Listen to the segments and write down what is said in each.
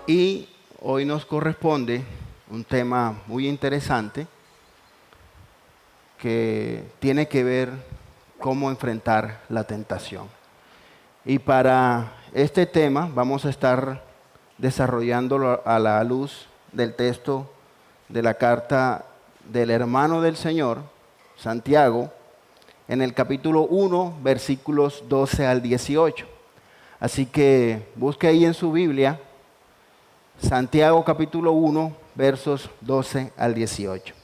Y hoy nos corresponde un tema muy interesante que tiene que ver cómo enfrentar la tentación. Y para este tema vamos a estar desarrollándolo a la luz del texto de la carta del hermano del Señor, Santiago, en el capítulo 1, versículos 12 al 18. Así que busque ahí en su Biblia, Santiago capítulo 1, versos 12 al 18.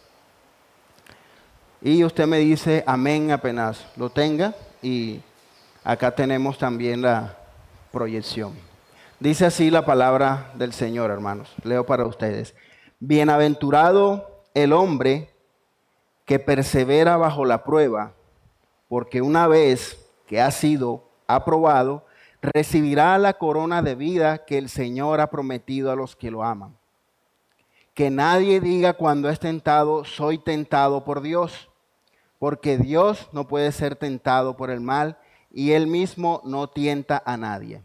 Y usted me dice amén apenas lo tenga, y acá tenemos también la proyección. Dice así la palabra del Señor, hermanos. Leo para ustedes. Bienaventurado el hombre que persevera bajo la prueba, porque una vez que ha sido aprobado, recibirá la corona de vida que el Señor ha prometido a los que lo aman. Que nadie diga cuando es tentado, soy tentado por Dios, porque Dios no puede ser tentado por el mal y Él mismo no tienta a nadie,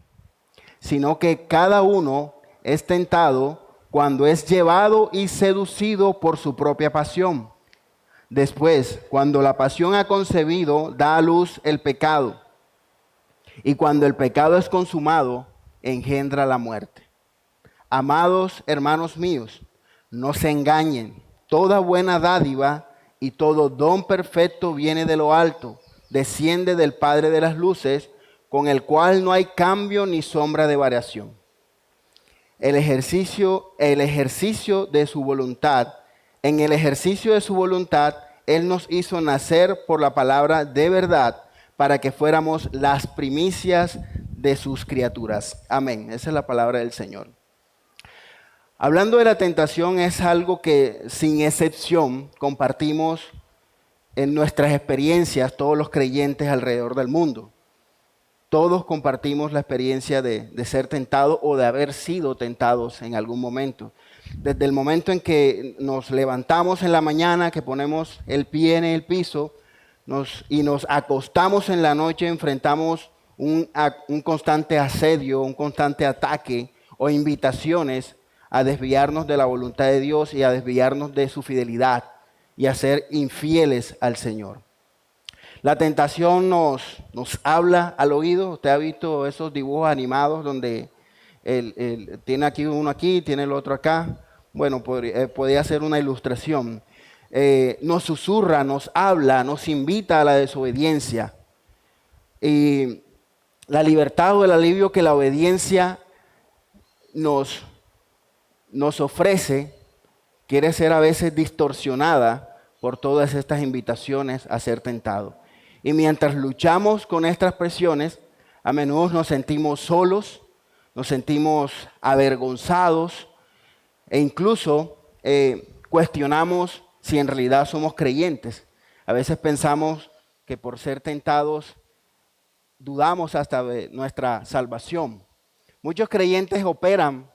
sino que cada uno es tentado cuando es llevado y seducido por su propia pasión. Después, cuando la pasión ha concebido, da a luz el pecado. Y cuando el pecado es consumado, engendra la muerte. Amados hermanos míos, no se engañen. Toda buena dádiva y todo don perfecto viene de lo alto, desciende del Padre de las luces, con el cual no hay cambio ni sombra de variación. En el ejercicio de su voluntad, Él nos hizo nacer por la palabra de verdad, para que fuéramos las primicias de sus criaturas. Amén. Esa es la palabra del Señor. Hablando de la tentación, es algo que sin excepción compartimos en nuestras experiencias todos los creyentes alrededor del mundo. Todos compartimos la experiencia de ser tentados o de haber sido tentados en algún momento. Desde el momento en que nos levantamos en la mañana, que ponemos el pie en el piso, y nos acostamos en la noche, enfrentamos un constante asedio, un constante ataque o invitaciones a desviarnos de la voluntad de Dios y a desviarnos de su fidelidad y a ser infieles al Señor. La tentación nos habla al oído. Usted ha visto esos dibujos animados donde tiene aquí uno aquí, tiene el otro acá. Bueno, podría ser una ilustración. Nos susurra, nos habla, nos invita a la desobediencia. Y la libertad o el alivio que la obediencia nos ofrece quiere ser a veces distorsionada por todas estas invitaciones a ser tentado. Y mientras luchamos con estas presiones, a menudo nos sentimos solos, nos sentimos avergonzados e incluso cuestionamos si en realidad somos creyentes. A veces pensamos que por ser tentados dudamos hasta de nuestra salvación. Muchos creyentes operan,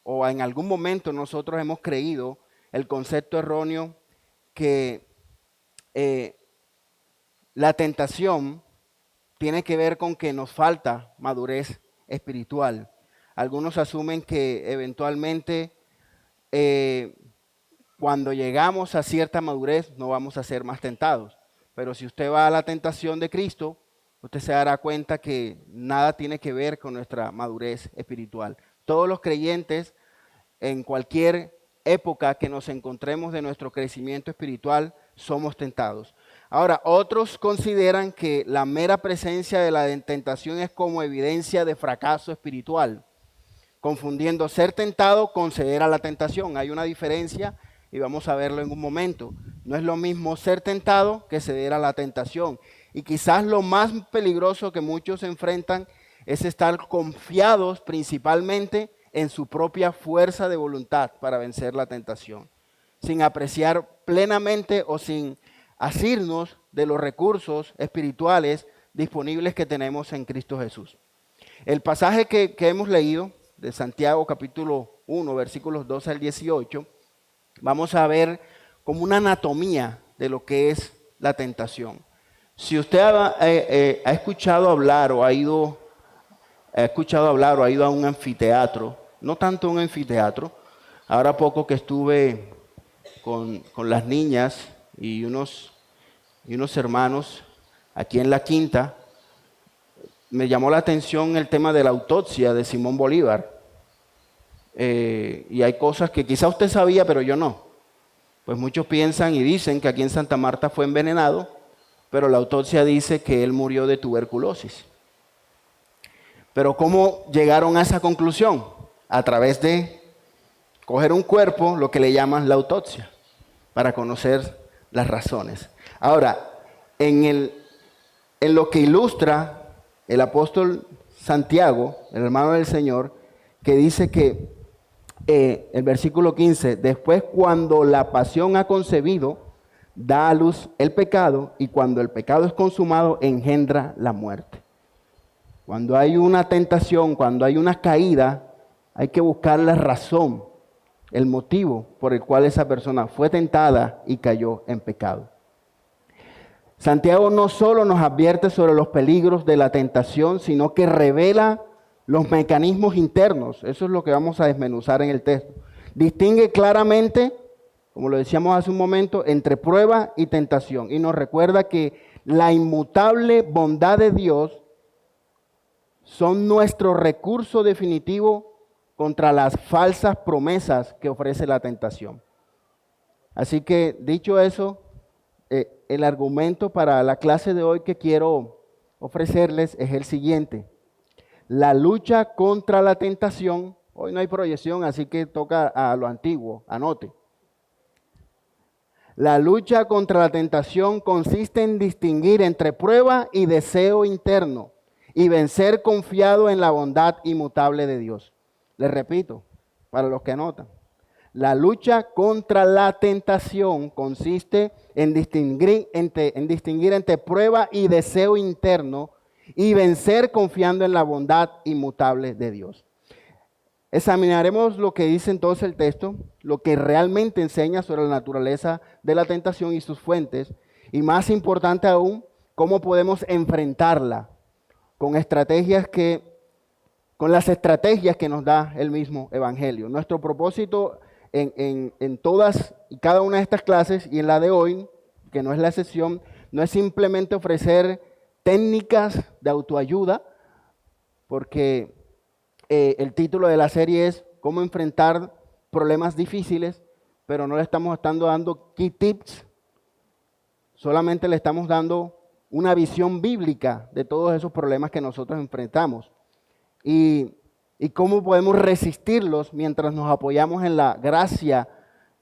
o en algún momento nosotros hemos creído el concepto erróneo que la tentación tiene que ver con que nos falta madurez espiritual. Algunos asumen que eventualmente cuando llegamos a cierta madurez no vamos a ser más tentados. Pero si usted va a la tentación de Cristo, usted se dará cuenta que nada tiene que ver con nuestra madurez espiritual. Todos los creyentes, en cualquier época que nos encontremos de nuestro crecimiento espiritual, somos tentados. Ahora, otros consideran que la mera presencia de la tentación es como evidencia de fracaso espiritual, confundiendo ser tentado con ceder a la tentación. Hay una diferencia y vamos a verlo en un momento. No es lo mismo ser tentado que ceder a la tentación. Y quizás lo más peligroso que muchos enfrentan es estar confiados principalmente en su propia fuerza de voluntad para vencer la tentación, sin apreciar plenamente o sin asirnos de los recursos espirituales disponibles que tenemos en Cristo Jesús. El pasaje que hemos leído de Santiago capítulo 1, versículos 12 al 18, vamos a ver como una anatomía de lo que es la tentación. Si usted ha escuchado hablar o ha ido a un anfiteatro, no tanto un anfiteatro, ahora poco que estuve con las niñas y unos hermanos aquí en La Quinta, me llamó la atención el tema de la autopsia de Simón Bolívar. Y hay cosas que quizá usted sabía, pero yo no. Pues muchos piensan y dicen que aquí en Santa Marta fue envenenado, pero la autopsia dice que él murió de tuberculosis. Pero ¿cómo llegaron a esa conclusión? A través de coger un cuerpo, lo que le llaman la autopsia, para conocer las razones. Ahora, en lo que ilustra el apóstol Santiago, el hermano del Señor, que dice que el versículo 15, después cuando la pasión ha concebido, da a luz el pecado, y cuando el pecado es consumado, engendra la muerte. Cuando hay una tentación, cuando hay una caída, hay que buscar la razón, el motivo por el cual esa persona fue tentada y cayó en pecado. Santiago no solo nos advierte sobre los peligros de la tentación, sino que revela los mecanismos internos. Eso es lo que vamos a desmenuzar en el texto. Distingue claramente, como lo decíamos hace un momento, entre prueba y tentación. Y nos recuerda que la inmutable bondad de Dios son nuestro recurso definitivo contra las falsas promesas que ofrece la tentación. Así que, dicho eso, el argumento para la clase de hoy que quiero ofrecerles es el siguiente. La lucha contra la tentación, hoy no hay proyección, así que toca a lo antiguo, anote. La lucha contra la tentación consiste en distinguir entre prueba y deseo interno y vencer confiado en la bondad inmutable de Dios. Les repito, para los que anotan. La lucha contra la tentación consiste en distinguir entre prueba y deseo interno y vencer confiando en la bondad inmutable de Dios. Examinaremos lo que dice entonces el texto, lo que realmente enseña sobre la naturaleza de la tentación y sus fuentes, y más importante aún, cómo podemos enfrentarla con las estrategias que nos da el mismo Evangelio. Nuestro propósito en todas y cada una de estas clases y en la de hoy, que no es la excepción, no es simplemente ofrecer técnicas de autoayuda, porque el título de la serie es cómo enfrentar problemas difíciles, pero no le estamos dando key tips, solamente le estamos dando una visión bíblica de todos esos problemas que nosotros enfrentamos y cómo podemos resistirlos mientras nos apoyamos en la gracia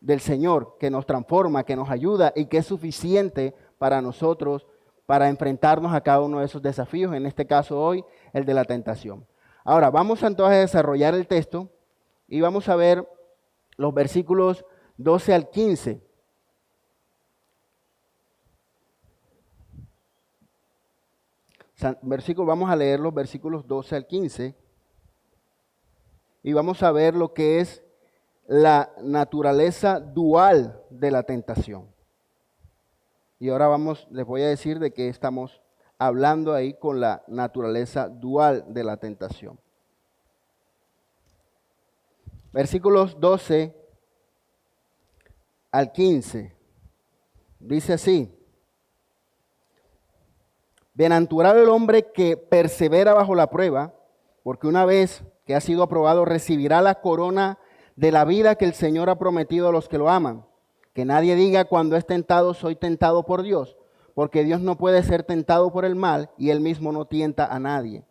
del Señor que nos transforma, que nos ayuda y que es suficiente para nosotros para enfrentarnos a cada uno de esos desafíos, en este caso hoy, el de la tentación. Ahora, vamos entonces a desarrollar el texto y vamos a ver los versículos 12 al 15. Vamos a leer los versículos 12 al 15 y vamos a ver lo que es la naturaleza dual de la tentación. Y ahora les voy a decir de qué estamos hablando ahí con la naturaleza dual de la tentación. Versículos 12 al 15. Dice así: Bienaventurado el hombre que persevera bajo la prueba, porque una vez que ha sido aprobado recibirá la corona de la vida que el Señor ha prometido a los que lo aman. Que nadie diga cuando es tentado, soy tentado por Dios, porque Dios no puede ser tentado por el mal y Él mismo no tienta a nadie,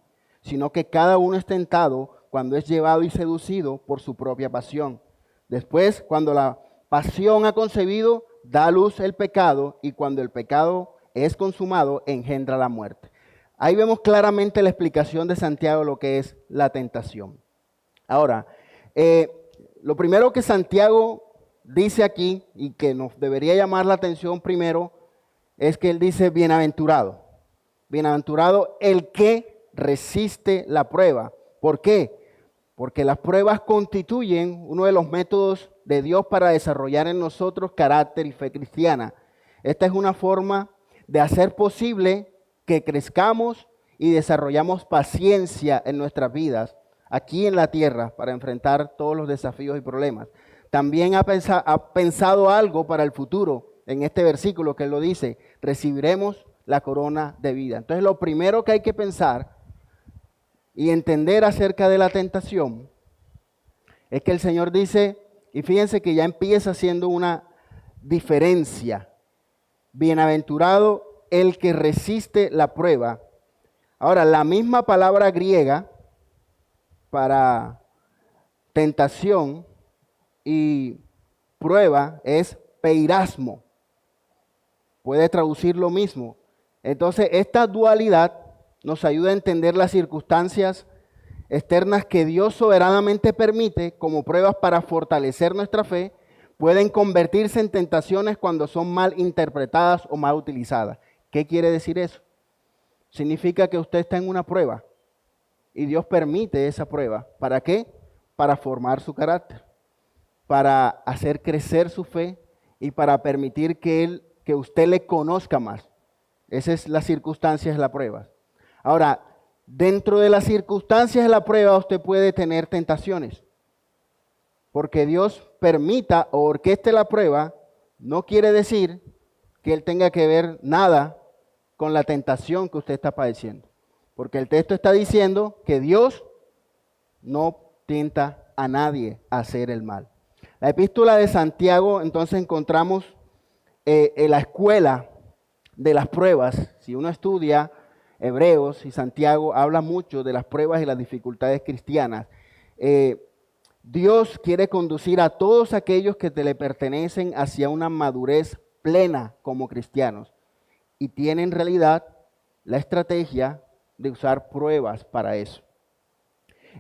sino que cada uno es tentado cuando es llevado y seducido por su propia pasión. Después, cuando la pasión ha concebido, da a luz el pecado, y cuando el pecado es consumado, engendra la muerte. Ahí vemos claramente la explicación de Santiago de lo que es la tentación. Ahora, lo primero que Santiago dice aquí, y que nos debería llamar la atención primero, es que él dice bienaventurado. Bienaventurado el que resiste la prueba. ¿Por qué? Porque las pruebas constituyen uno de los métodos de Dios para desarrollar en nosotros carácter y fe cristiana. Esta es una forma de hacer posible que crezcamos y desarrollamos paciencia en nuestras vidas, aquí en la tierra, para enfrentar todos los desafíos y problemas. También ha pensado algo para el futuro, en este versículo que él lo dice, recibiremos la corona de vida. Entonces lo primero que hay que pensar y entender acerca de la tentación es que el Señor dice, y fíjense que ya empieza haciendo una diferencia, bienaventurado el que resiste la prueba. Ahora, la misma palabra griega para tentación y prueba es peirasmo. Puede traducir lo mismo. Entonces, esta dualidad nos ayuda a entender las circunstancias externas que Dios soberanamente permite como pruebas para fortalecer nuestra fe, pueden convertirse en tentaciones cuando son mal interpretadas o mal utilizadas. ¿Qué quiere decir eso? Significa que usted está en una prueba y Dios permite esa prueba. ¿Para qué? Para formar su carácter, para hacer crecer su fe y para permitir que usted le conozca más. Esa es la circunstancia de la prueba. Ahora, dentro de las circunstancias de la prueba usted puede tener tentaciones. Porque Dios permita o orqueste la prueba no quiere decir que Él tenga que ver nada con la tentación que usted está padeciendo. Porque el texto está diciendo que Dios no tienta a nadie a hacer el mal. La epístola de Santiago, entonces encontramos en la escuela de las pruebas. Si uno estudia Hebreos y Santiago, habla mucho de las pruebas y las dificultades cristianas. Dios quiere conducir a todos aquellos que le pertenecen hacia una madurez plena como cristianos. Y tiene en realidad la estrategia de usar pruebas para eso.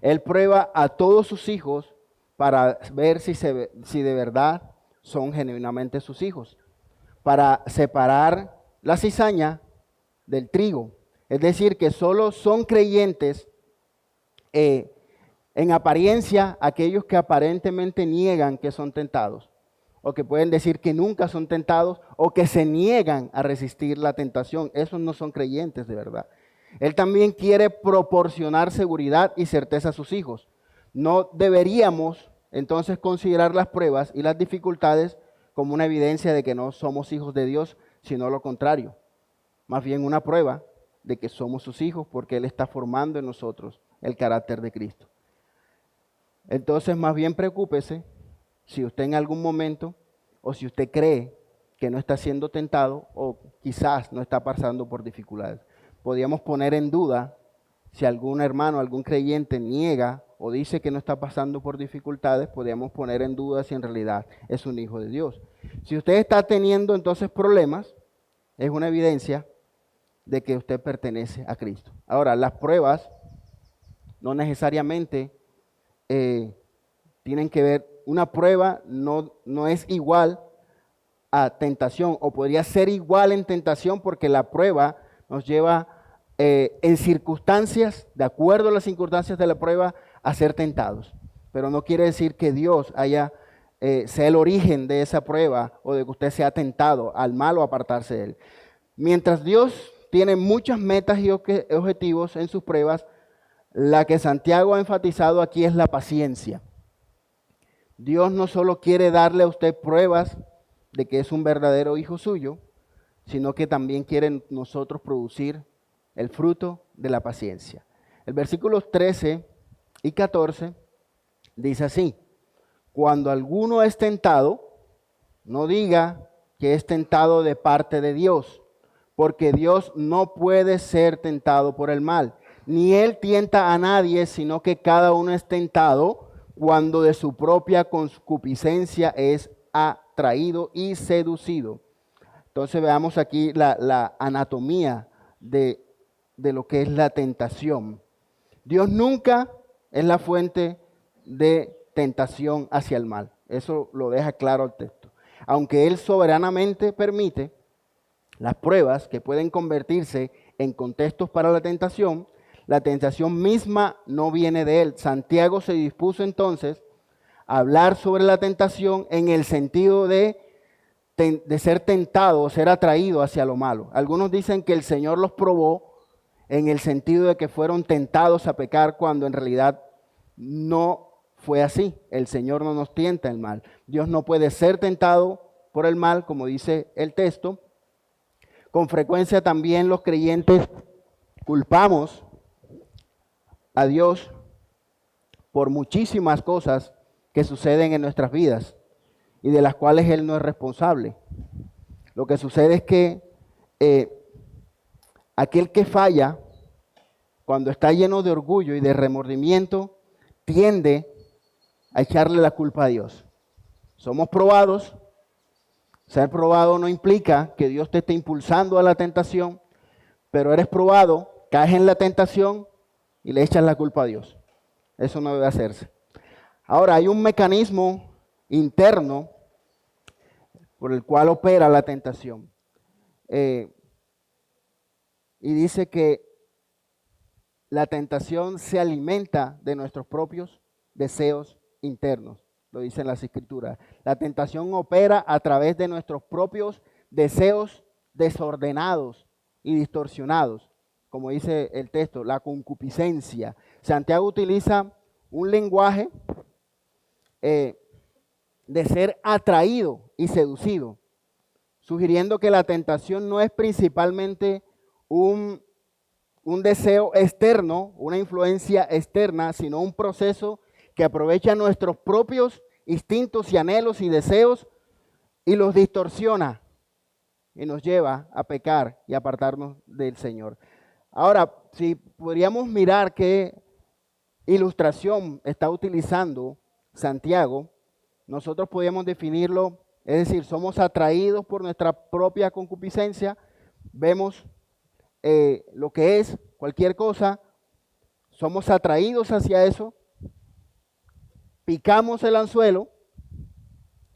Él prueba a todos sus hijos para ver si de verdad son genuinamente sus hijos. Para separar la cizaña del trigo. Es decir, que solo son creyentes en apariencia aquellos que aparentemente niegan que son tentados. O que pueden decir que nunca son tentados o que se niegan a resistir la tentación. Esos no son creyentes de verdad. Él también quiere proporcionar seguridad y certeza a sus hijos. No deberíamos entonces considerar las pruebas y las dificultades como una evidencia de que no somos hijos de Dios, sino lo contrario. Más bien una prueba de que somos sus hijos porque Él está formando en nosotros el carácter de Cristo. Entonces, más bien preocúpese si usted en algún momento o si usted cree que no está siendo tentado o quizás no está pasando por dificultades. Podríamos poner en duda si algún hermano, algún creyente niega o dice que no está pasando por dificultades, podríamos poner en duda si en realidad es un hijo de Dios. Si usted está teniendo entonces problemas, es una evidencia de que usted pertenece a Cristo. Ahora, las pruebas no necesariamente tienen que ver, una prueba no es igual a tentación, o podría ser igual en tentación porque la prueba nos lleva en circunstancias, de acuerdo a las circunstancias de la prueba, a ser tentados. Pero no quiere decir que Dios sea el origen de esa prueba o de que usted sea tentado al mal o apartarse de él. Mientras Dios tiene muchas metas y objetivos en sus pruebas, la que Santiago ha enfatizado aquí es la paciencia. Dios no solo quiere darle a usted pruebas de que es un verdadero hijo suyo, sino que también quiere en nosotros producir el fruto de la paciencia. El versículos 13 y 14 dice así: cuando alguno es tentado, no diga que es tentado de parte de Dios, porque Dios no puede ser tentado por el mal, ni Él tienta a nadie, sino que cada uno es tentado cuando de su propia concupiscencia es atraído y seducido. Entonces veamos aquí la anatomía de lo que es la tentación. Dios nunca es la fuente de tentación hacia el mal. Eso lo deja claro el texto. Aunque Él soberanamente permite las pruebas que pueden convertirse en contextos para la tentación misma no viene de Él. Santiago se dispuso entonces hablar sobre la tentación en el sentido de ser tentado o ser atraído hacia lo malo. Algunos dicen que el Señor los probó en el sentido de que fueron tentados a pecar cuando en realidad no fue así. El Señor no nos tienta el mal. Dios no puede ser tentado por el mal, como dice el texto. Con frecuencia también los creyentes culpamos a Dios por muchísimas cosas que suceden en nuestras vidas y de las cuales Él no es responsable. Lo que sucede es que aquel que falla, cuando está lleno de orgullo y de remordimiento, tiende a echarle la culpa a Dios. Somos probados. Ser probado no implica que Dios te esté impulsando a la tentación, pero eres probado, caes en la tentación y le echas la culpa a Dios. Eso no debe hacerse. Ahora, hay un mecanismo interno por el cual opera la tentación. Y dice que la tentación se alimenta de nuestros propios deseos internos. Lo dicen las Escrituras. La tentación opera a través de nuestros propios deseos desordenados y distorsionados. Como dice el texto, la concupiscencia. Santiago utiliza un lenguaje de ser atraído y seducido, sugiriendo que la tentación no es principalmente un deseo externo, una influencia externa, sino un proceso que aprovecha nuestros propios instintos y anhelos y deseos y los distorsiona y nos lleva a pecar y apartarnos del Señor. Ahora, si podríamos mirar qué ilustración está utilizando Santiago, nosotros podríamos definirlo, es decir, somos atraídos por nuestra propia concupiscencia, vemos lo que es cualquier cosa, somos atraídos hacia eso, picamos el anzuelo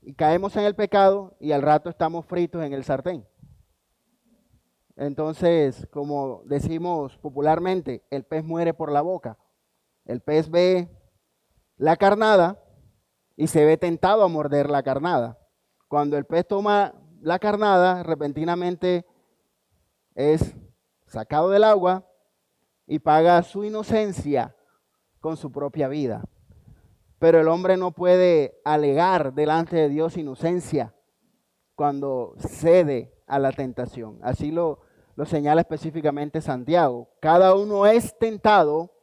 y caemos en el pecado y al rato estamos fritos en el sartén. Entonces, como decimos popularmente, el pez muere por la boca. El pez ve la carnada y se ve tentado a morder la carnada. Cuando el pez toma la carnada, repentinamente es sacado del agua y paga su inocencia con su propia vida. Pero el hombre no puede alegar delante de Dios inocencia cuando cede a la tentación. Así lo señala específicamente Santiago. Cada uno es tentado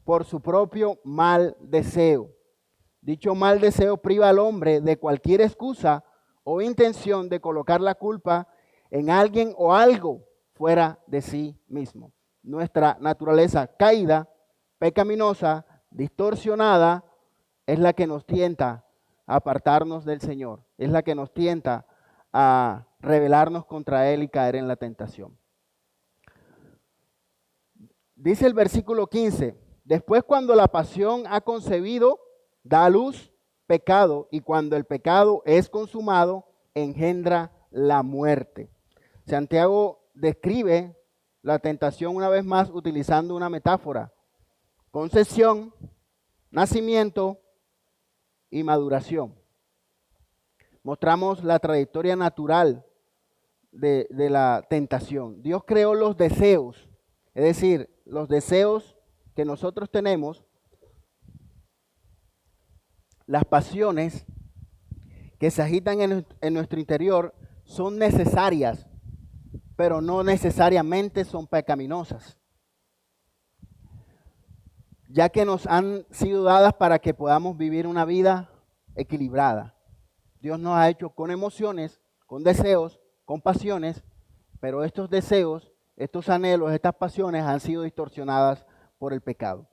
por su propio mal deseo. Dicho mal deseo priva al hombre de cualquier excusa o intención de colocar la culpa en alguien o algo fuera de sí mismo. Nuestra naturaleza caída, pecaminosa, distorsionada, es la que nos tienta a apartarnos del Señor. Es la que nos tienta a rebelarnos contra Él y caer en la tentación. Dice el versículo 15, después cuando la pasión ha concebido, da a luz pecado, y cuando el pecado es consumado, engendra la muerte. Santiago describe la tentación una vez más utilizando una metáfora: concepción, nacimiento y maduración. Mostramos la trayectoria natural de la tentación. Dios creó los deseos, es decir, los deseos que nosotros tenemos, las pasiones que se agitan en nuestro interior son necesarias, pero no necesariamente son pecaminosas, ya que nos han sido dadas para que podamos vivir una vida equilibrada. Dios nos ha hecho con emociones, con deseos, con pasiones, pero estos deseos, estos anhelos, estas pasiones han sido distorsionadas por el pecado.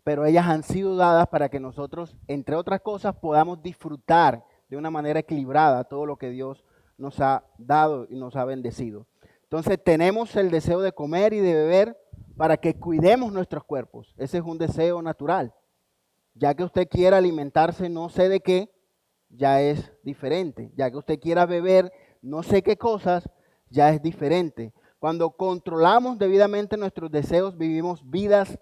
Pero ellas han sido dadas para que nosotros, entre otras cosas, podamos disfrutar de una manera equilibrada todo lo que Dios nos ha dado y nos ha bendecido. Entonces tenemos el deseo de comer y de beber para que cuidemos nuestros cuerpos. Ese es un deseo natural. Ya que usted quiera alimentarse no sé de qué, ya es diferente. Ya que usted quiera beber no sé qué cosas, ya es diferente. Cuando controlamos debidamente nuestros deseos, vivimos vidas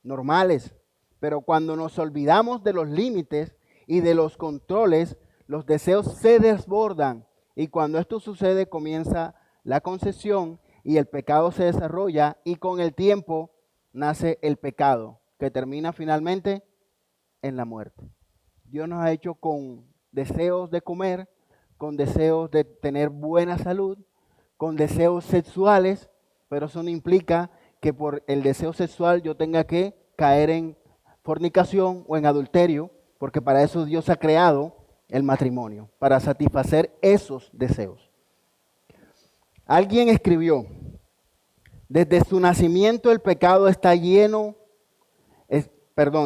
normales. Pero cuando nos olvidamos de los límites y de los controles, los deseos se desbordan. Y cuando esto sucede, comienza la concesión y el pecado se desarrolla y con el tiempo nace el pecado, que termina finalmente en la muerte. Dios nos ha hecho con deseos de comer, con deseos de tener buena salud, con deseos sexuales, pero eso no implica que por el deseo sexual yo tenga que caer en fornicación o en adulterio, porque para eso Dios ha creado el matrimonio, para satisfacer esos deseos. Alguien escribió, desde su nacimiento el pecado está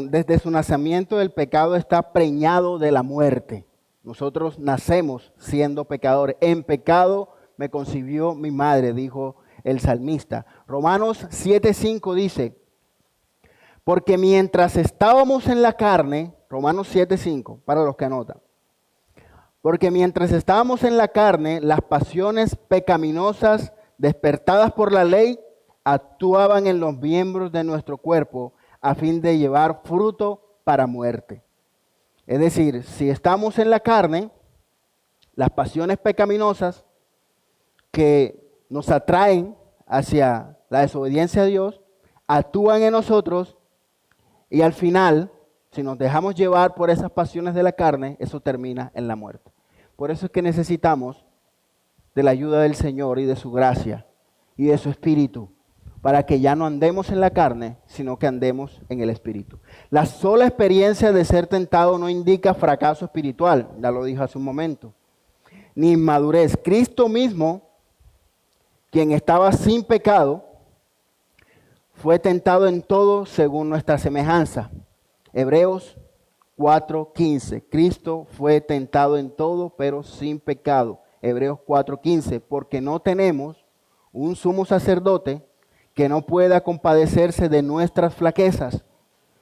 desde su nacimiento el pecado está preñado de la muerte. Nosotros nacemos siendo pecadores. En pecado me concibió mi madre, dijo el salmista. Romanos 7:5 dice, porque mientras estábamos en la carne, Romanos 7:5, para los que anotan, porque mientras estábamos en la carne, las pasiones pecaminosas despertadas por la ley actuaban en los miembros de nuestro cuerpo a fin de llevar fruto para muerte. Es decir, si estamos en la carne, las pasiones pecaminosas que nos atraen hacia la desobediencia a Dios, actúan en nosotros y al final, si nos dejamos llevar por esas pasiones de la carne, eso termina en la muerte. Por eso es que necesitamos de la ayuda del Señor y de su gracia y de su Espíritu, para que ya no andemos en la carne, sino que andemos en el Espíritu. La sola experiencia de ser tentado no indica fracaso espiritual, ya lo dije hace un momento, ni inmadurez. Cristo mismo, quien estaba sin pecado, fue tentado en todo según nuestra semejanza. Hebreos 4:15. Cristo fue tentado en todo, pero sin pecado. Hebreos 4:15. Porque no tenemos un sumo sacerdote que no pueda compadecerse de nuestras flaquezas,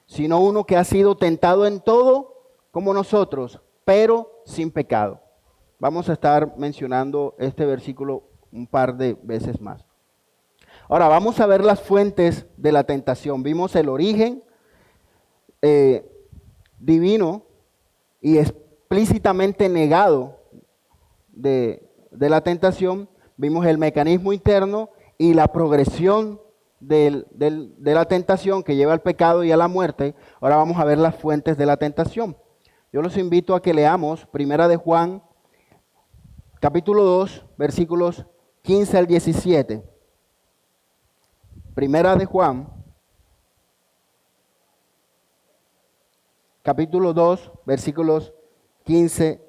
sino uno que ha sido tentado en todo como nosotros, pero sin pecado. Vamos a estar mencionando este versículo un par de veces más. Ahora vamos a ver las fuentes de la tentación. Vimos el origen divino y explícitamente negado de la tentación. Vimos el mecanismo interno y la progresión de la tentación que lleva al pecado y a la muerte. Ahora vamos a ver las fuentes de la tentación. Yo los invito a que leamos Primera de Juan, capítulo 2, versículos 15 al 17. Primera de Juan, capítulo 2, versículos 15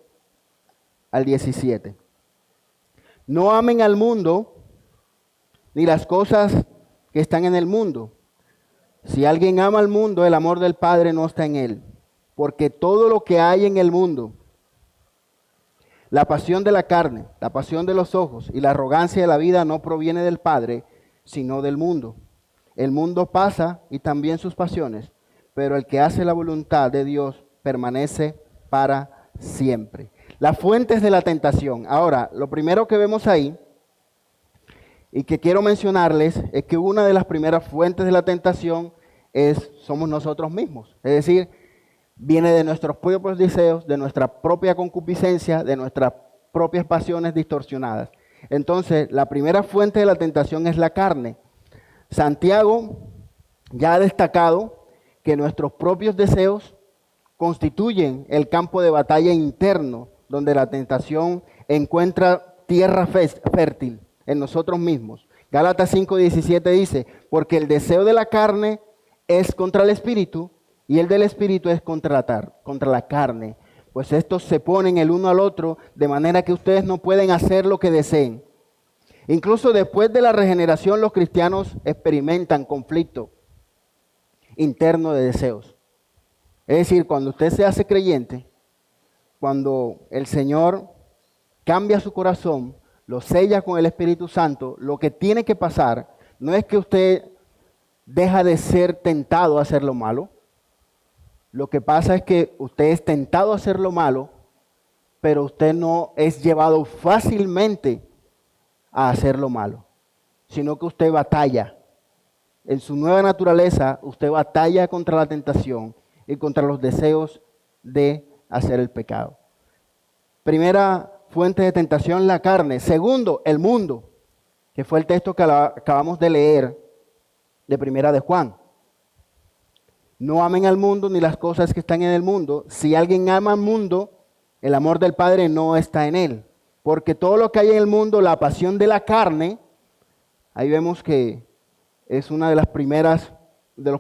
al 17. No amen al mundo ni las cosas que están en el mundo. Si alguien ama al mundo, el amor del Padre no está en él. Porque todo lo que hay en el mundo, la pasión de la carne, la pasión de los ojos y la arrogancia de la vida no proviene del Padre, sino del mundo. El mundo pasa y también sus pasiones, pero el que hace la voluntad de Dios permanece para siempre. Las fuentes de la tentación. Ahora, lo primero que vemos ahí y que quiero mencionarles es que una de las primeras fuentes de la tentación somos nosotros mismos. Es decir, viene de nuestros propios deseos, de nuestra propia concupiscencia, de nuestras propias pasiones distorsionadas. Entonces, la primera fuente de la tentación es la carne. Santiago ya ha destacado que nuestros propios deseos constituyen el campo de batalla interno, donde la tentación encuentra tierra fértil en nosotros mismos. Gálatas 5:17 dice, porque el deseo de la carne es contra el espíritu y el del espíritu es contra la carne. Pues estos se ponen el uno al otro de manera que ustedes no pueden hacer lo que deseen. Incluso después de la regeneración los cristianos experimentan conflicto interno de deseos. Es decir, cuando usted se hace creyente, cuando el Señor cambia su corazón, lo sella con el Espíritu Santo, lo que tiene que pasar no es que usted deja de ser tentado a hacer lo malo. Lo que pasa es que usted es tentado a hacer lo malo, pero usted no es llevado fácilmente a hacer lo malo, sino que usted batalla. En su nueva naturaleza, usted batalla contra la tentación y contra los deseos de hacer el pecado. Primera fuente de tentación, la carne. Segundo, el mundo, que fue el texto que acabamos de leer de Primera de Juan. No amen al mundo ni las cosas que están en el mundo. Si alguien ama al mundo, el amor del Padre no está en él. Porque todo lo que hay en el mundo, la pasión de la carne, ahí vemos que es una de los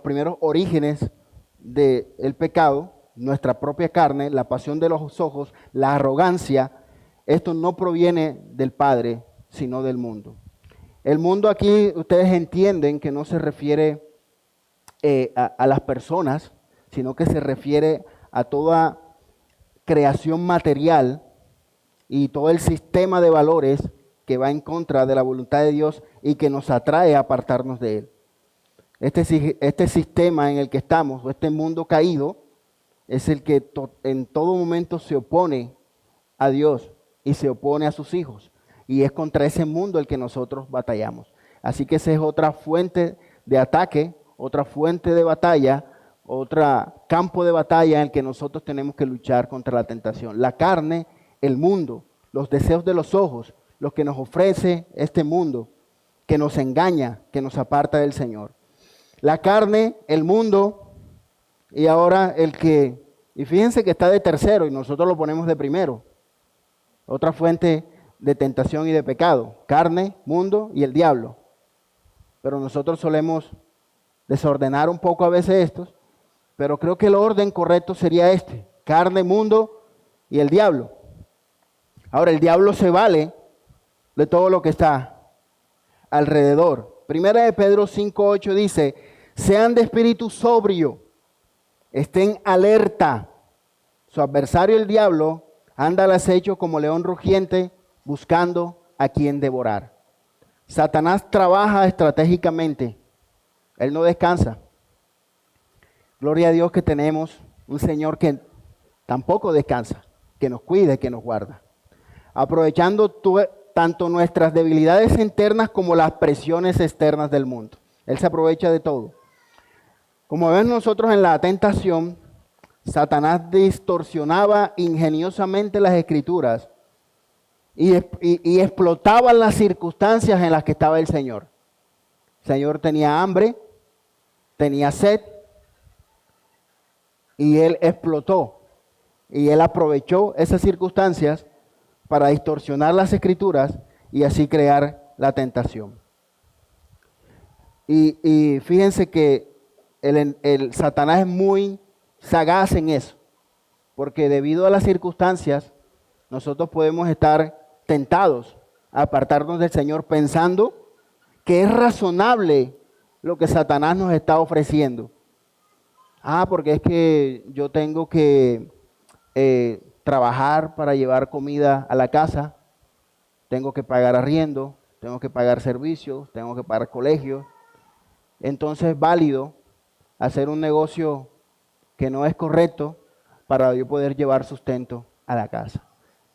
primeros orígenes del pecado, nuestra propia carne, la pasión de los ojos, la arrogancia. Esto no proviene del Padre, sino del mundo. El mundo aquí, ustedes entienden que no se refiere a las personas, sino que se refiere a toda creación material y todo el sistema de valores que va en contra de la voluntad de Dios y que nos atrae a apartarnos de Él. Este sistema en el que estamos, o este mundo caído, es el que en todo momento se opone a Dios y se opone a sus hijos. Y es contra ese mundo el que nosotros batallamos. Así que esa es otra fuente de ataque, otra fuente de batalla, otro campo de batalla en el que nosotros tenemos que luchar contra la tentación. La carne, el mundo, los deseos de los ojos, lo que nos ofrece este mundo, que nos engaña, que nos aparta del Señor. La carne, el mundo, y ahora y fíjense que está de tercero y nosotros lo ponemos de primero. Otra fuente de tentación y de pecado, carne, mundo y el diablo. Pero nosotros solemos desordenar un poco a veces estos, pero creo que el orden correcto sería este: carne, mundo y el diablo. Ahora, el diablo se vale de todo lo que está alrededor. Primera de Pedro 5:8 dice: sean de espíritu sobrio, estén alerta. Su adversario el diablo anda al acecho como león rugiente, buscando a quien devorar. Satanás trabaja estratégicamente. Él no descansa. Gloria a Dios que tenemos un Señor que tampoco descansa, que nos cuida y que nos guarda. Aprovechando tanto nuestras debilidades internas como las presiones externas del mundo. Él se aprovecha de todo. Como vemos nosotros en la tentación, Satanás distorsionaba ingeniosamente las escrituras y explotaba las circunstancias en las que estaba el Señor. El Señor tenía hambre, tenía sed, y Él explotó. Y Él aprovechó esas circunstancias para distorsionar las escrituras y así crear la tentación. Y fíjense que el Satanás es muy sagaz en eso, porque debido a las circunstancias nosotros podemos estar tentados a apartarnos del Señor pensando que es razonable lo que Satanás nos está ofreciendo. Porque es que yo tengo que trabajar para llevar comida a la casa, tengo que pagar arriendo, tengo que pagar servicios, tengo que pagar colegios. Entonces es válido hacer un negocio que no es correcto para yo poder llevar sustento a la casa.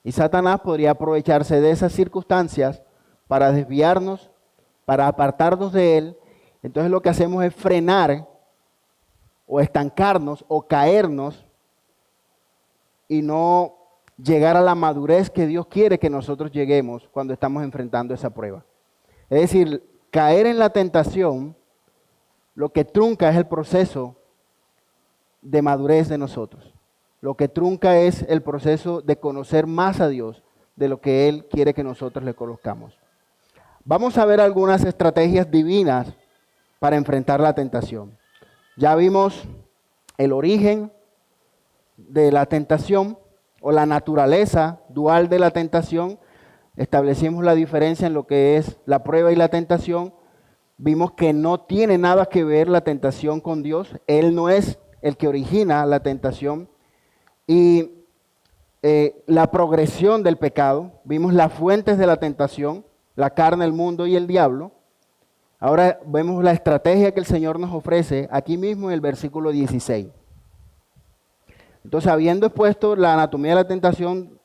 Y Satanás podría aprovecharse de esas circunstancias para desviarnos, para apartarnos de Él. Entonces lo que hacemos es frenar o estancarnos o caernos y no llegar a la madurez que Dios quiere que nosotros lleguemos cuando estamos enfrentando esa prueba. Es decir, caer en la tentación lo que trunca es el proceso de madurez de nosotros. Lo que trunca es el proceso de conocer más a Dios de lo que Él quiere que nosotros le conozcamos. Vamos a ver algunas estrategias divinas para enfrentar la tentación. Ya vimos el origen de la tentación o la naturaleza dual de la tentación. Establecimos la diferencia en lo que es la prueba y la tentación. Vimos que no tiene nada que ver la tentación con Dios. Él no es el que origina la tentación. Y la progresión del pecado. Vimos las fuentes de la tentación, la carne, el mundo y el diablo. Ahora vemos la estrategia que el Señor nos ofrece aquí mismo en el versículo 16. Entonces, habiendo expuesto la anatomía de la tentación,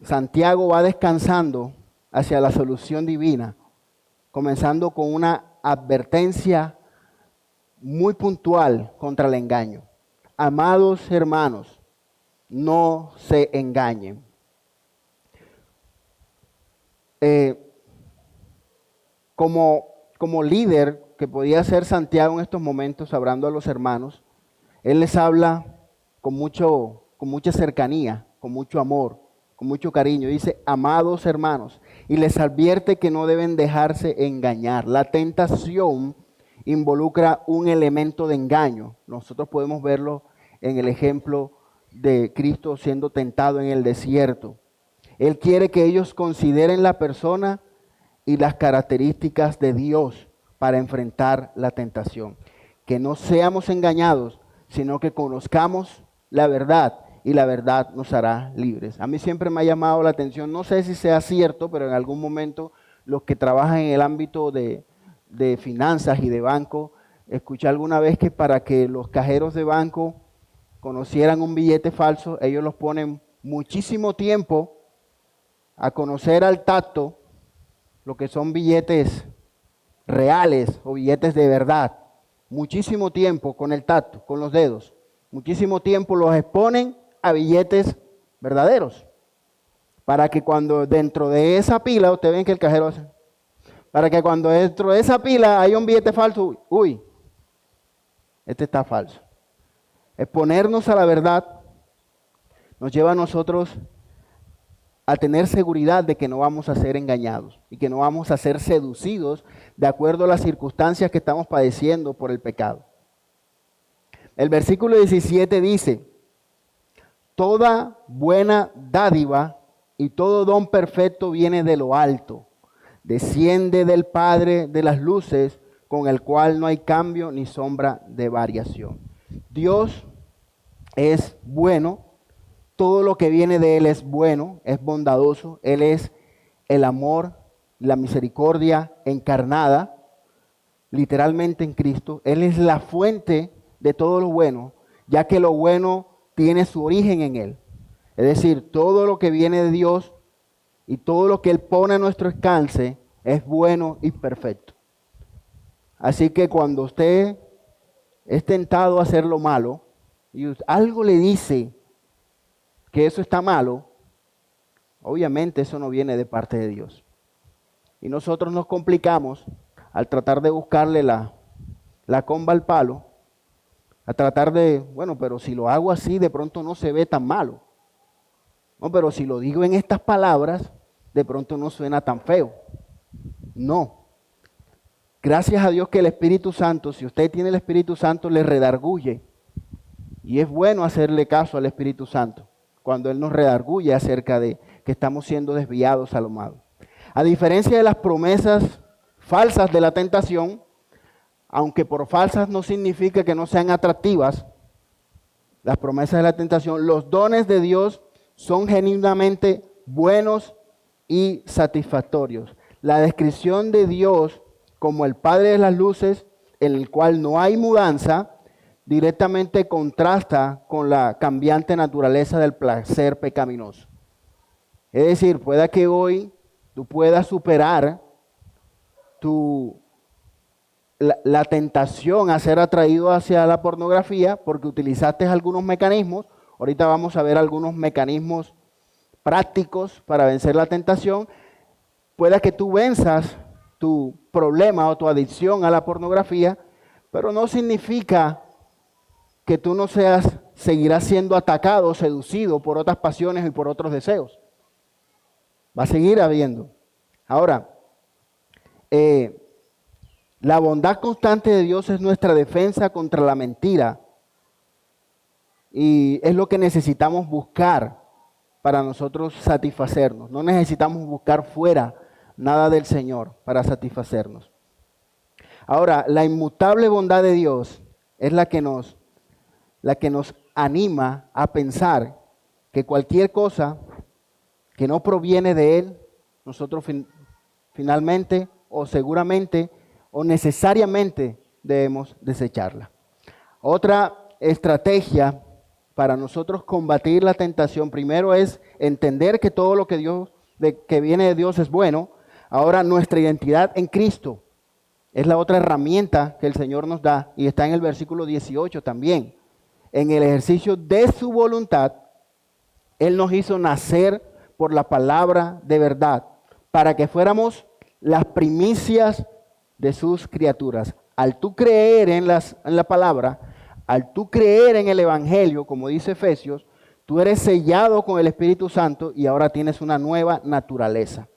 Santiago va descansando hacia la solución divina, comenzando con una advertencia muy puntual contra el engaño. Amados hermanos, no se engañen. Como líder que podía ser Santiago en estos momentos, hablando a los hermanos, él les habla con mucha cercanía, con mucho amor, con mucho cariño. Dice, amados hermanos, y les advierte que no deben dejarse engañar. La tentación involucra un elemento de engaño. Nosotros podemos verlo en el ejemplo de Cristo siendo tentado en el desierto. Él quiere que ellos consideren la persona y las características de Dios para enfrentar la tentación. Que no seamos engañados, sino que conozcamos la verdad y la verdad nos hará libres. A mí siempre me ha llamado la atención, no sé si sea cierto, pero en algún momento los que trabajan en el ámbito de finanzas y de banco, escuché alguna vez que para que los cajeros de banco conocieran un billete falso, ellos los ponen muchísimo tiempo a conocer al tacto lo que son billetes reales o billetes de verdad. Muchísimo tiempo con el tacto, con los dedos. Muchísimo tiempo los exponen a billetes verdaderos. Para que cuando dentro de esa pila, ustedes ven que el cajero hace, para que cuando dentro de esa pila haya un billete falso, uy, este está falso. Exponernos a la verdad nos lleva a nosotros a tener seguridad de que no vamos a ser engañados y que no vamos a ser seducidos de acuerdo a las circunstancias que estamos padeciendo por el pecado. El versículo 17 dice, toda buena dádiva y todo don perfecto viene de lo alto, desciende del Padre de las luces, con el cual no hay cambio ni sombra de variación. Dios es bueno. Todo lo que viene de Él es bueno, es bondadoso. Él es el amor, la misericordia encarnada, literalmente en Cristo. Él es la fuente de todo lo bueno, ya que lo bueno tiene su origen en Él. Es decir, todo lo que viene de Dios y todo lo que Él pone a nuestro alcance es bueno y perfecto. Así que cuando usted es tentado a hacer lo malo y algo le dice que eso está malo, obviamente eso no viene de parte de Dios. Y nosotros nos complicamos al tratar de buscarle la comba al palo, a tratar de, bueno, pero si lo hago así, de pronto no se ve tan malo. No, pero si lo digo en estas palabras, de pronto no suena tan feo. No. Gracias a Dios que el Espíritu Santo, si usted tiene el Espíritu Santo, le redarguye. Y es bueno hacerle caso al Espíritu Santo cuando Él nos redarguye acerca de que estamos siendo desviados a lo malo. A diferencia de las promesas falsas de la tentación, aunque por falsas no significa que no sean atractivas, las promesas de la tentación, los dones de Dios son genuinamente buenos y satisfactorios. La descripción de Dios como el Padre de las luces, en el cual no hay mudanza, directamente contrasta con la cambiante naturaleza del placer pecaminoso. Es decir, pueda que hoy tú puedas superar la tentación a ser atraído hacia la pornografía porque utilizaste algunos mecanismos. Ahorita vamos a ver algunos mecanismos prácticos para vencer la tentación. Pueda que tú venzas tu problema o tu adicción a la pornografía, pero no significa que tú no seguirás siendo atacado o seducido por otras pasiones y por otros deseos. Va a seguir habiendo. Ahora, la bondad constante de Dios es nuestra defensa contra la mentira. Y es lo que necesitamos buscar para nosotros satisfacernos. No necesitamos buscar fuera nada del Señor para satisfacernos. Ahora, la inmutable bondad de Dios es la que nos anima a pensar que cualquier cosa que no proviene de Él, nosotros finalmente o seguramente o necesariamente debemos desecharla. Otra estrategia para nosotros combatir la tentación, primero es entender que todo lo que viene de Dios es bueno. Ahora, nuestra identidad en Cristo es la otra herramienta que el Señor nos da y está en el versículo 18 también. En el ejercicio de su voluntad, Él nos hizo nacer por la palabra de verdad, para que fuéramos las primicias de sus criaturas. Al tú creer en la palabra, al tú creer en el Evangelio, como dice Efesios, tú eres sellado con el Espíritu Santo y ahora tienes una nueva naturaleza.